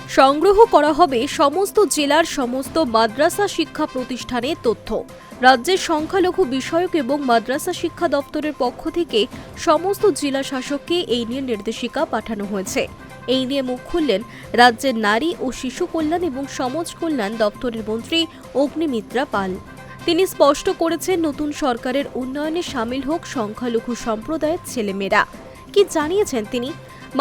সংগ্রহ করা হবে সমস্ত জেলার সমস্ত মাদ্রাসা শিক্ষা প্রতিষ্ঠানের তথ্য। রাজ্যের সংখ্যালঘু বিষয়ক এবং মাদ্রাসা শিক্ষা দপ্তরের পক্ষ থেকে সমস্ত জেলা শাসককে এই নিয়ে নির্দেশিকা পাঠানো হয়েছে। এই নিয়ে মুখ খুললেন রাজ্যের নারী ও শিশু কল্যাণ এবং সমাজ কল্যাণ দপ্তরের মন্ত্রী অগ্নিমিত্রা পাল। তিনি স্পষ্ট করেছেন, নতুন সরকারের উন্নয়নে সামিল হোক সংখ্যালঘু সম্প্রদায়ের ছেলেমেয়েরা। কি জানিয়েছেন তিনি?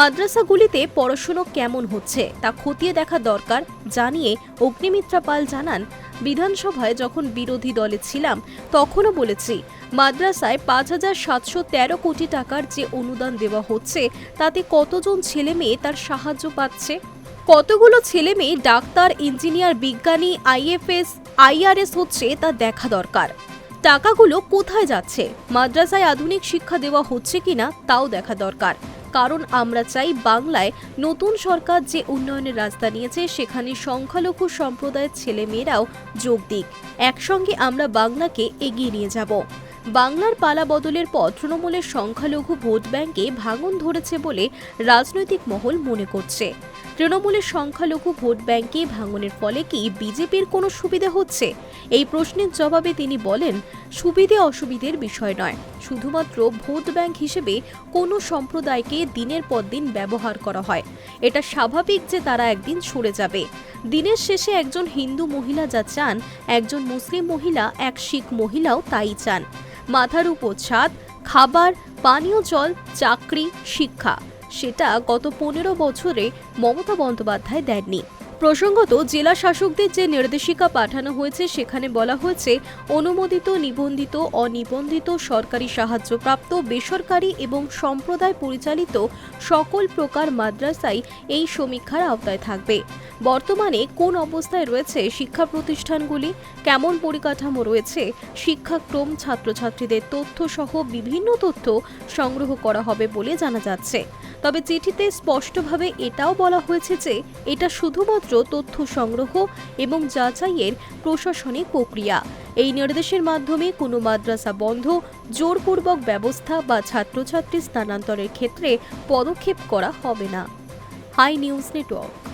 মাদ্রাসাগুলিতে পড়াশুনো কেমন হচ্ছে তা খতিয়ে দেখা দরকার জানিয়ে অগ্নিমিত্রা পাল জানান, বিধানসভায় যখন বিরোধী দলে ছিলাম তখনও বলেছি, মাদ্রাসায় ৫,৭১৩ কোটি টাকার যে অনুদান দেওয়া হচ্ছে তাতে কতজন ছেলে মেয়ে তার সাহায্য পাচ্ছে, কতগুলো ছেলে মেয়ে ডাক্তার, ইঞ্জিনিয়ার, বিজ্ঞানী, আইএফএস, আইআরএস হচ্ছে তা দেখা দরকার। টাকাগুলো কোথায় যাচ্ছে, মাদ্রাসায় আধুনিক শিক্ষা দেওয়া হচ্ছে কিনা তাও দেখা দরকার। কারণ আমরা চাই বাংলায় নতুন সরকার যে উন্নয়নের রাস্তা নিয়েছে সেখানে সংখ্যালঘু সম্প্রদায়ের ছেলে মেয়েরাও যোগ দিক। একসঙ্গে আমরা বাংলাকে এগিয়ে নিয়ে যাব। বাংলার পালা বদলের পর তৃণমূলের সংখ্যালঘু ভোট ব্যাংকে ভাঙন ধরেছে বলে রাজনৈতিক মহল মনে করছে। তৃণমূলের সংখ্যালঘু ভোট ব্যাংকে ভাঙনের ফলে কি বিজেপির কোনো সুবিধা হচ্ছে? এই প্রশ্নের জবাবে তিনি বলেন, সুবিধে অসুবিধের বিষয় নয়, শুধুমাত্র ভোট ব্যাংক হিসেবে কোনো সম্প্রদায়কে দিনের পর দিন ব্যবহার করা হয়। এটা স্বাভাবিক যে তারা একদিন সরে যাবে। দিনের শেষে একজন হিন্দু মহিলা যা চান, একজন মুসলিম মহিলা, এক শিখ মহিলাও তাই চান। মাথার উপর ছাদ, খাবার, পানীয় জল, চাকরি, শিক্ষা, সেটা গত 15 বছরে মমতা বন্দ্যোপাধ্যায় দেননি। প্রসঙ্গত, জেলা শাসকদের যে নির্দেশিকা পাঠানো হয়েছে সেখানে বলা হয়েছে, অনুমোদিত, নিবন্ধিত, অনিবন্ধিত, সরকারি সাহায্যপ্রাপ্ত, বেসরকারি এবং সম্প্রদায় পরিচালিত সকল প্রকার মাদ্রাসাই এই সমীক্ষার আওতায় থাকবে। বর্তমানে কোন অবস্থায় রয়েছে শিক্ষা প্রতিষ্ঠানগুলি, কেমন পরিকাঠামো রয়েছে, শিক্ষাক্রম, ছাত্রছাত্রীদের তথ্য সহ বিভিন্ন তথ্য সংগ্রহ করা হবে বলে জানা যাচ্ছে। তবে চিঠিতে স্পষ্টভাবে এটাও বলা হয়েছে যে এটা শুধুমাত্র তথ্য সংগ্রহ এবং যাচাইয়ের প্রশাসনিক প্রক্রিয়া। এই নির্দেশের মাধ্যমে কোনো মাদ্রাসা বন্ধ, জোরপূর্বক ব্যবস্থা বা ছাত্রছাত্রী স্থানান্তরের ক্ষেত্রে পদক্ষেপ করা হবে না। Hi news network.